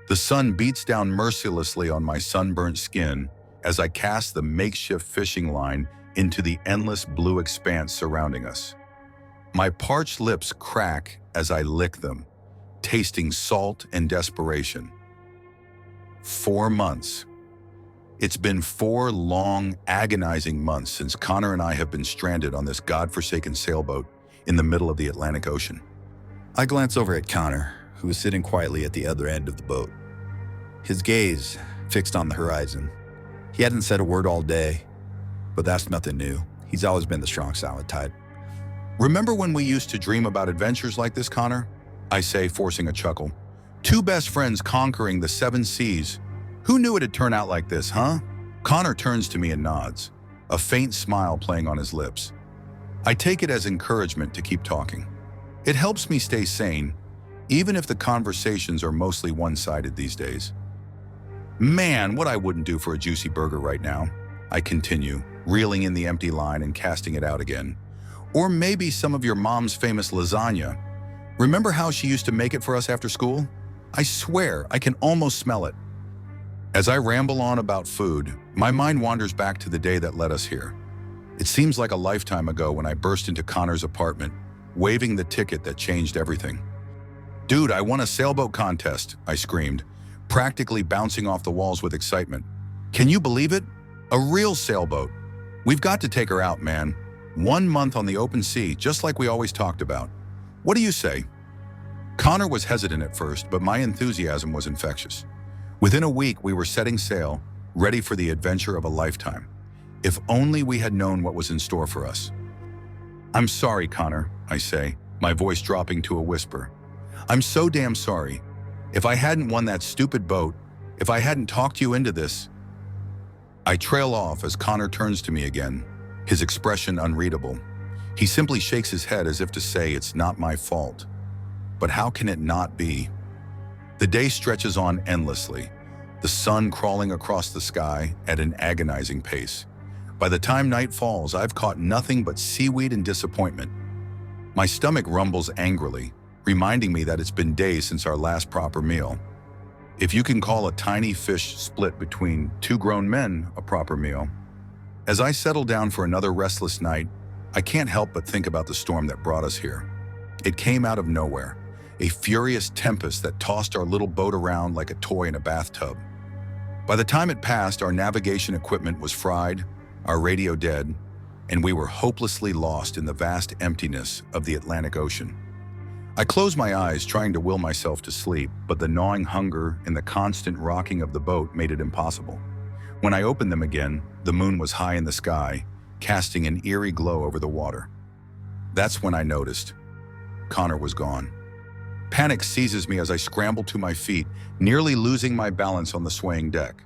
The sun beats down mercilessly on my sunburnt skin as I cast the makeshift fishing line into the endless blue expanse surrounding us. My parched lips crack as I lick them, tasting salt and desperation. 4 months. It's been 4 long, agonizing months since Connor and I have been stranded on this godforsaken sailboat in the middle of the Atlantic Ocean. I glance over at Connor, who is sitting quietly at the other end of the boat. His gaze fixed on the horizon. He hadn't said a word all day, but that's nothing new. He's always been the strong, silent type. Remember when we used to dream about adventures like this, Connor? I say, forcing a chuckle. 2 best friends conquering the 7 seas. Who knew it'd turn out like this, huh? Connor turns to me and nods, a faint smile playing on his lips. I take it as encouragement to keep talking. It helps me stay sane, even if the conversations are mostly one-sided these days. Man, what I wouldn't do for a juicy burger right now, I continue, reeling in the empty line and casting it out again. Or maybe some of your mom's famous lasagna. Remember how she used to make it for us after school? I swear, I can almost smell it. As I ramble on about food, my mind wanders back to the day that led us here. It seems like a lifetime ago when I burst into Connor's apartment, waving the ticket that changed everything. Dude, I won a sailboat contest, I screamed, practically bouncing off the walls with excitement. Can you believe it? A real sailboat. We've got to take her out, man. 1 month on the open sea, just like we always talked about. What do you say? Connor was hesitant at first, but my enthusiasm was infectious. Within a week, we were setting sail, ready for the adventure of a lifetime. If only we had known what was in store for us. I'm sorry, Connor, I say, my voice dropping to a whisper. I'm so damn sorry. If I hadn't won that stupid boat, if I hadn't talked you into this. I trail off as Connor turns to me again, his expression unreadable. He simply shakes his head as if to say it's not my fault. But how can it not be? The day stretches on endlessly, the sun crawling across the sky at an agonizing pace. By the time night falls, I've caught nothing but seaweed and disappointment. My stomach rumbles angrily, reminding me that it's been days since our last proper meal. If you can call a tiny fish split between 2 grown men a proper meal. As I settle down for another restless night, I can't help but think about the storm that brought us here. It came out of nowhere, a furious tempest that tossed our little boat around like a toy in a bathtub. By the time it passed, our navigation equipment was fried, our radio dead, and we were hopelessly lost in the vast emptiness of the Atlantic Ocean. I closed my eyes, trying to will myself to sleep, but the gnawing hunger and the constant rocking of the boat made it impossible. When I opened them again, the moon was high in the sky, casting an eerie glow over the water. That's when I noticed. Connor was gone. Panic seizes me as I scramble to my feet, nearly losing my balance on the swaying deck.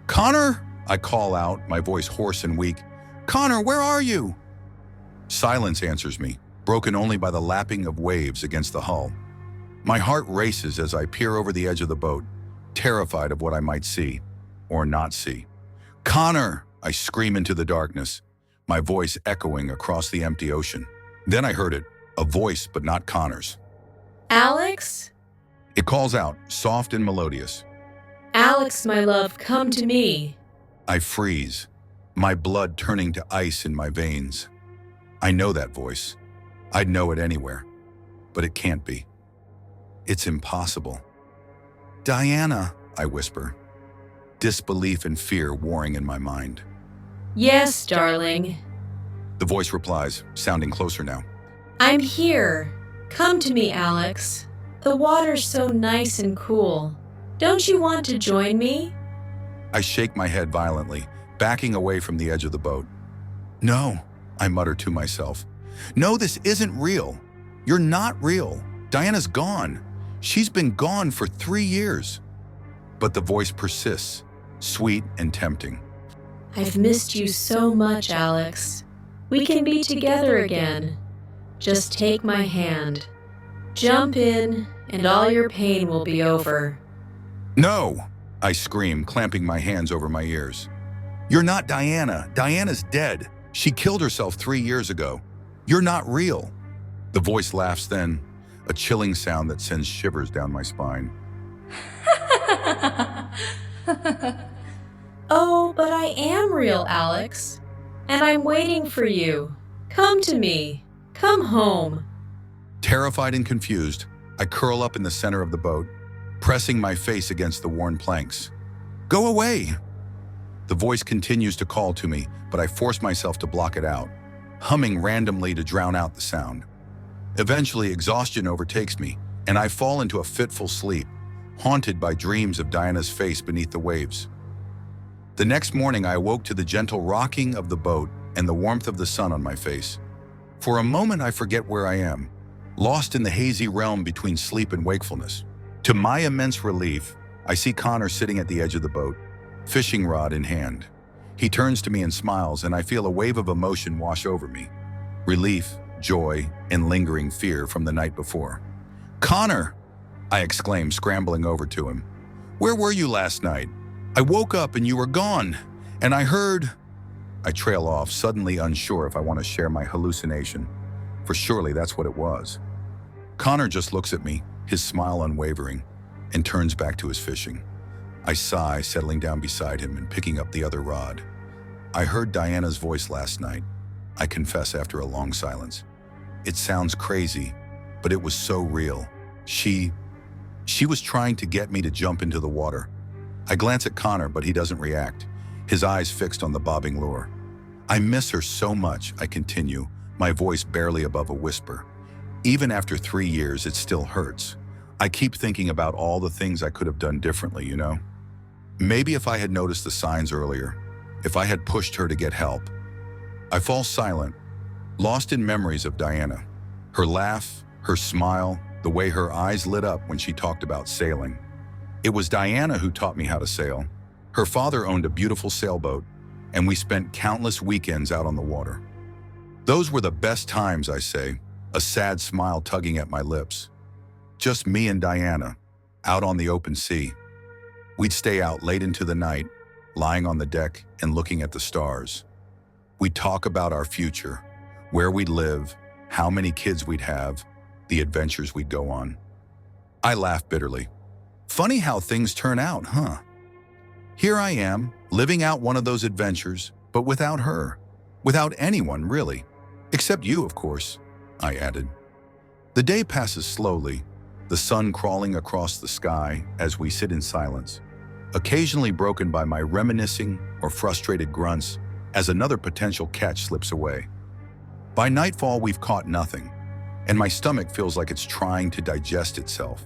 Connor! I call out, my voice hoarse and weak. Connor, where are you? Silence answers me, broken only by the lapping of waves against the hull. My heart races as I peer over the edge of the boat, terrified of what I might see or not see. Connor! I scream into the darkness, my voice echoing across the empty ocean. Then I heard it, a voice but not Connor's. Alex? It calls out, soft and melodious. Alex, my love, come to me. I freeze, my blood turning to ice in my veins. I know that voice. I'd know it anywhere. But it can't be. It's impossible. Diana, I whisper, disbelief and fear warring in my mind. Yes, darling. The voice replies, sounding closer now. I'm here. Come to me, Alex. The water's so nice and cool. Don't you want to join me? I shake my head violently, backing away from the edge of the boat. No, I mutter to myself. No, this isn't real. You're not real. Diana's gone. She's been gone for 3 years. But the voice persists, sweet and tempting. I've missed you so much, Alex. We can be together again. Just take my hand. Jump in, and all your pain will be over. No, I scream, clamping my hands over my ears. You're not Diana. Diana's dead. She killed herself 3 years ago. You're not real. The voice laughs then, a chilling sound that sends shivers down my spine. Oh, but I am real, Alex. And I'm waiting for you. Come to me. Come home. Terrified and confused, I curl up in the center of the boat, pressing my face against the worn planks. Go away! The voice continues to call to me, but I force myself to block it out, humming randomly to drown out the sound. Eventually, exhaustion overtakes me, and I fall into a fitful sleep, haunted by dreams of Diana's face beneath the waves. The next morning, I awoke to the gentle rocking of the boat and the warmth of the sun on my face. For a moment, I forget where I am, lost in the hazy realm between sleep and wakefulness. To my immense relief, I see Connor sitting at the edge of the boat, fishing rod in hand. He turns to me and smiles, and I feel a wave of emotion wash over me. Relief, joy, and lingering fear from the night before. "Connor!" I exclaim, scrambling over to him. "Where were you last night? I woke up and you were gone, and I heard..." I trail off, suddenly unsure if I want to share my hallucination, for surely that's what it was. Connor just looks at me, his smile unwavering, and turns back to his fishing. I sigh, settling down beside him and picking up the other rod. I heard Diana's voice last night, I confess after a long silence. It sounds crazy, but it was so real. She was trying to get me to jump into the water. I glance at Connor, but he doesn't react, his eyes fixed on the bobbing lure. I miss her so much, I continue, my voice barely above a whisper. Even after 3 years, it still hurts. I keep thinking about all the things I could have done differently, you know? Maybe if I had noticed the signs earlier, if I had pushed her to get help. I fall silent, lost in memories of Diana. Her laugh, her smile, the way her eyes lit up when she talked about sailing. It was Diana who taught me how to sail. Her father owned a beautiful sailboat, and we spent countless weekends out on the water. Those were the best times, I say, a sad smile tugging at my lips. Just me and Diana, out on the open sea. We'd stay out late into the night, lying on the deck and looking at the stars. We'd talk about our future, where we'd live, how many kids we'd have, the adventures we'd go on. I laugh bitterly. Funny how things turn out, huh? Here I am, living out one of those adventures, but without her. Without anyone, really. Except you, of course, I added. The day passes slowly, the sun crawling across the sky as we sit in silence, occasionally broken by my reminiscing or frustrated grunts as another potential catch slips away. By nightfall, we've caught nothing, and my stomach feels like it's trying to digest itself.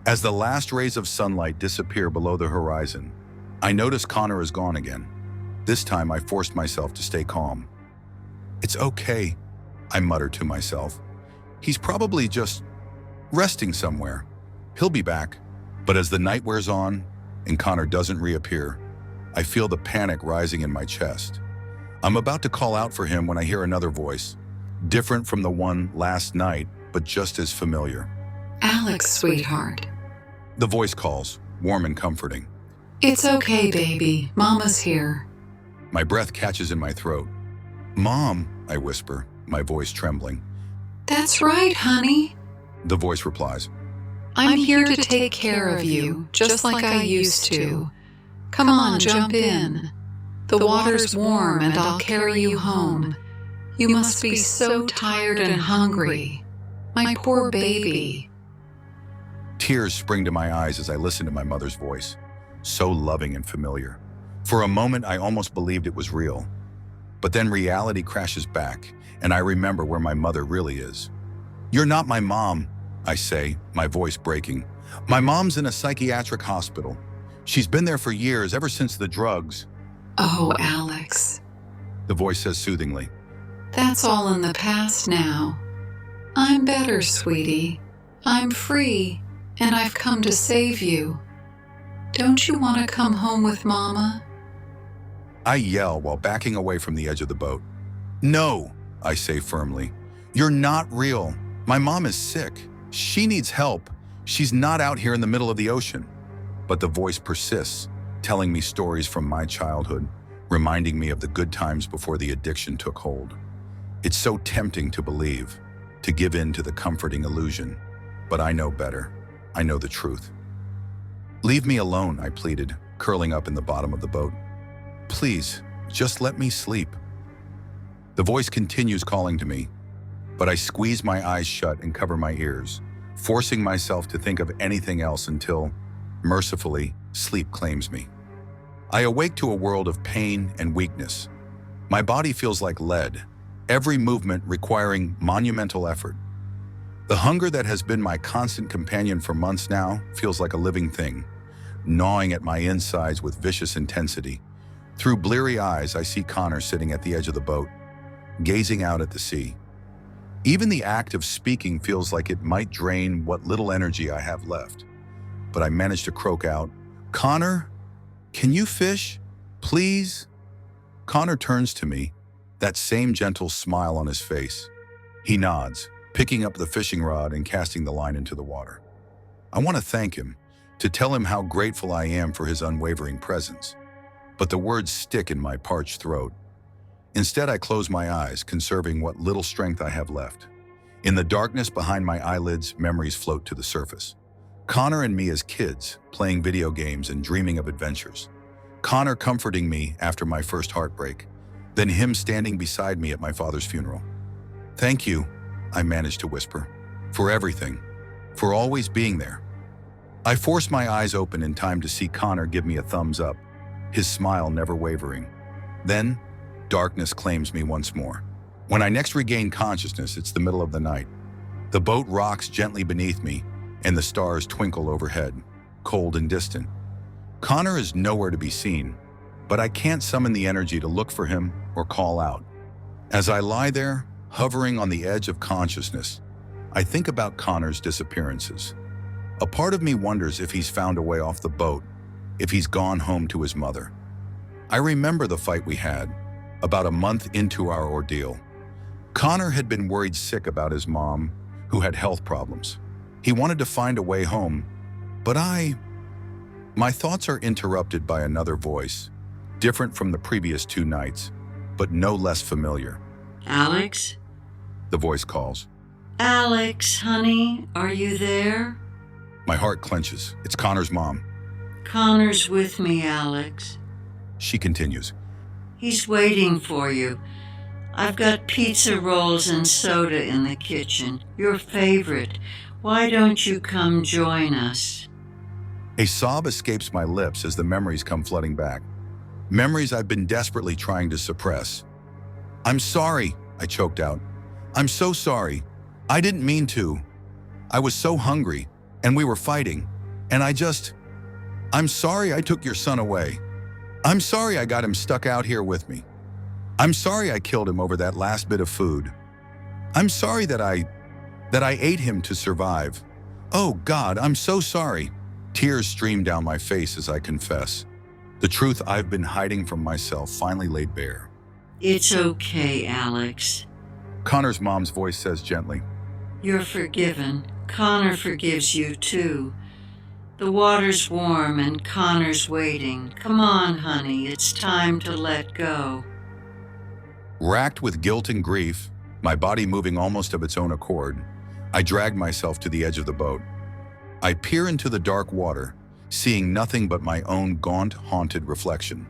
As the last rays of sunlight disappear below the horizon, I notice Connor is gone again. This time, I forced myself to stay calm. "It's okay," I mutter to myself. "He's probably just resting somewhere. He'll be back." But as the night wears on and Connor doesn't reappear, I feel the panic rising in my chest. I'm about to call out for him when I hear another voice, different from the one last night, but just as familiar. "Alex, sweetheart." The voice calls, warm and comforting. "It's okay, baby. Mama's here." My breath catches in my throat. "Mom," I whisper, my voice trembling. "That's right, honey. The voice replies. I'm here to take care of you, just like I used to. Come on, jump in. The water's warm and I'll carry you home. You must be so tired and hungry. My poor baby." Tears spring to my eyes as I listen to my mother's voice, so loving and familiar. For a moment, I almost believed it was real. But then reality crashes back, and I remember where my mother really is. "You're not my mom," I say, my voice breaking. "My mom's in a psychiatric hospital. She's been there for years, ever since the drugs." "Oh, Alex." The voice says soothingly. "That's all in the past now. I'm better, sweetie. I'm free, and I've come to save you. Don't you want to come home with Mama?" I yell while backing away from the edge of the boat. "No," I say firmly. "You're not real. My mom is sick. She needs help. She's not out here in the middle of the ocean." But the voice persists, telling me stories from my childhood, reminding me of the good times before the addiction took hold. It's so tempting to believe, to give in to the comforting illusion. But I know better. I know the truth. Leave me alone, I pleaded, curling up in the bottom of the boat. Please, just let me sleep. The voice continues calling to me, but I squeeze my eyes shut and cover my ears, forcing myself to think of anything else until, mercifully, sleep claims me. I awake to a world of pain and weakness. My body feels like lead, every movement requiring monumental effort. The hunger that has been my constant companion for months now feels like a living thing, gnawing at my insides with vicious intensity. Through bleary eyes, I see Connor sitting at the edge of the boat, gazing out at the sea. Even the act of speaking feels like it might drain what little energy I have left. But I manage to croak out, "Connor, can you fish? Please?" Connor turns to me, that same gentle smile on his face. He nods, picking up the fishing rod and casting the line into the water. I want to thank him, to tell him how grateful I am for his unwavering presence. But the words stick in my parched throat. Instead, I close my eyes, conserving what little strength I have left. In the darkness behind my eyelids, memories float to the surface. Connor and me as kids, playing video games and dreaming of adventures. Connor comforting me after my first heartbreak, then him standing beside me at my father's funeral. "Thank you," I managed to whisper, "for everything, for always being there." I force my eyes open in time to see Connor give me a thumbs up, his smile never wavering. Then, darkness claims me once more. When I next regain consciousness, it's the middle of the night. The boat rocks gently beneath me, and the stars twinkle overhead, cold and distant. Connor is nowhere to be seen, but I can't summon the energy to look for him or call out. As I lie there, hovering on the edge of consciousness, I think about Connor's disappearances. A part of me wonders if he's found a way off the boat, if he's gone home to his mother. I remember the fight we had, about a month into our ordeal. Connor had been worried sick about his mom, who had health problems. He wanted to find a way home, but my thoughts are interrupted by another voice, different from the previous 2 nights, but no less familiar. "Alex? The voice calls. Alex, honey, are you there?" My heart clenches. It's Connor's mom. "Connor's with me, Alex. She continues. He's waiting for you. I've got pizza rolls and soda in the kitchen, your favorite. Why don't you come join us?" A sob escapes my lips as the memories come flooding back. Memories I've been desperately trying to suppress. "I'm sorry," I choked out. "I'm so sorry. I didn't mean to. I was so hungry, and we were fighting, and I'm sorry I took your son away. I'm sorry I got him stuck out here with me. I'm sorry I killed him over that last bit of food. I'm sorry that I ate him to survive. Oh God, I'm so sorry." Tears stream down my face as I confess. The truth I've been hiding from myself finally laid bare. "It's okay, Alex. Connor's mom's voice says gently. You're forgiven. Connor forgives you too. The water's warm and Connor's waiting. Come on, honey, it's time to let go." Racked with guilt and grief, my body moving almost of its own accord, I drag myself to the edge of the boat. I peer into the dark water, seeing nothing but my own gaunt, haunted reflection.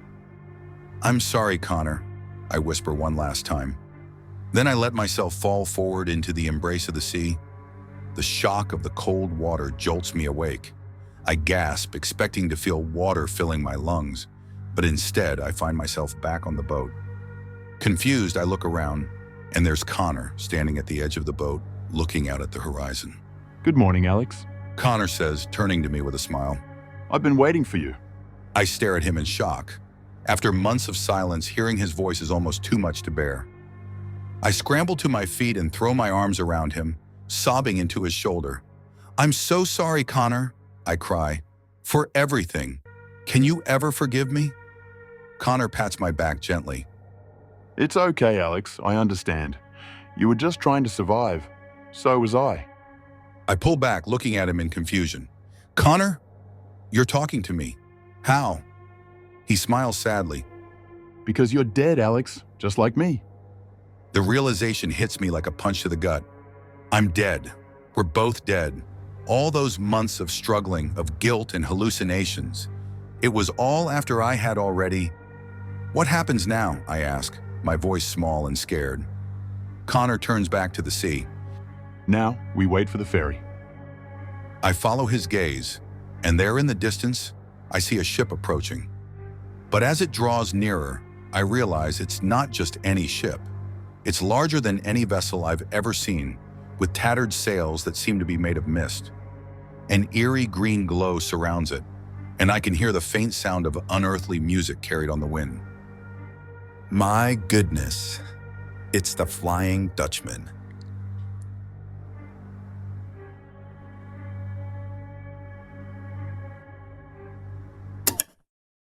"I'm sorry, Connor," I whisper one last time. Then I let myself fall forward into the embrace of the sea. The shock of the cold water jolts me awake. I gasp, expecting to feel water filling my lungs, but instead I find myself back on the boat. Confused, I look around, and there's Connor standing at the edge of the boat, looking out at the horizon. "Good morning, Alex. Connor says, turning to me with a smile. I've been waiting for you." I stare at him in shock. After months of silence, hearing his voice is almost too much to bear. I scramble to my feet and throw my arms around him, sobbing into his shoulder. "I'm so sorry, Connor," I cry, "for everything. Can you ever forgive me?" Connor pats my back gently. "It's okay, Alex. I understand. You were just trying to survive. So was I." I pull back, looking at him in confusion. "Connor, you're talking to me. How?" He smiles sadly. "Because you're dead, Alex, just like me." The realization hits me like a punch to the gut. I'm dead. We're both dead. All those months of struggling, of guilt and hallucinations. It was all after I had already... What happens now? I ask, my voice small and scared. Connor turns back to the sea. Now, we wait for the ferry. I follow his gaze, and there in the distance, I see a ship approaching. But as it draws nearer, I realize it's not just any ship. It's larger than any vessel I've ever seen, with tattered sails that seem to be made of mist. An eerie green glow surrounds it, and I can hear the faint sound of unearthly music carried on the wind. My goodness, it's the Flying Dutchman.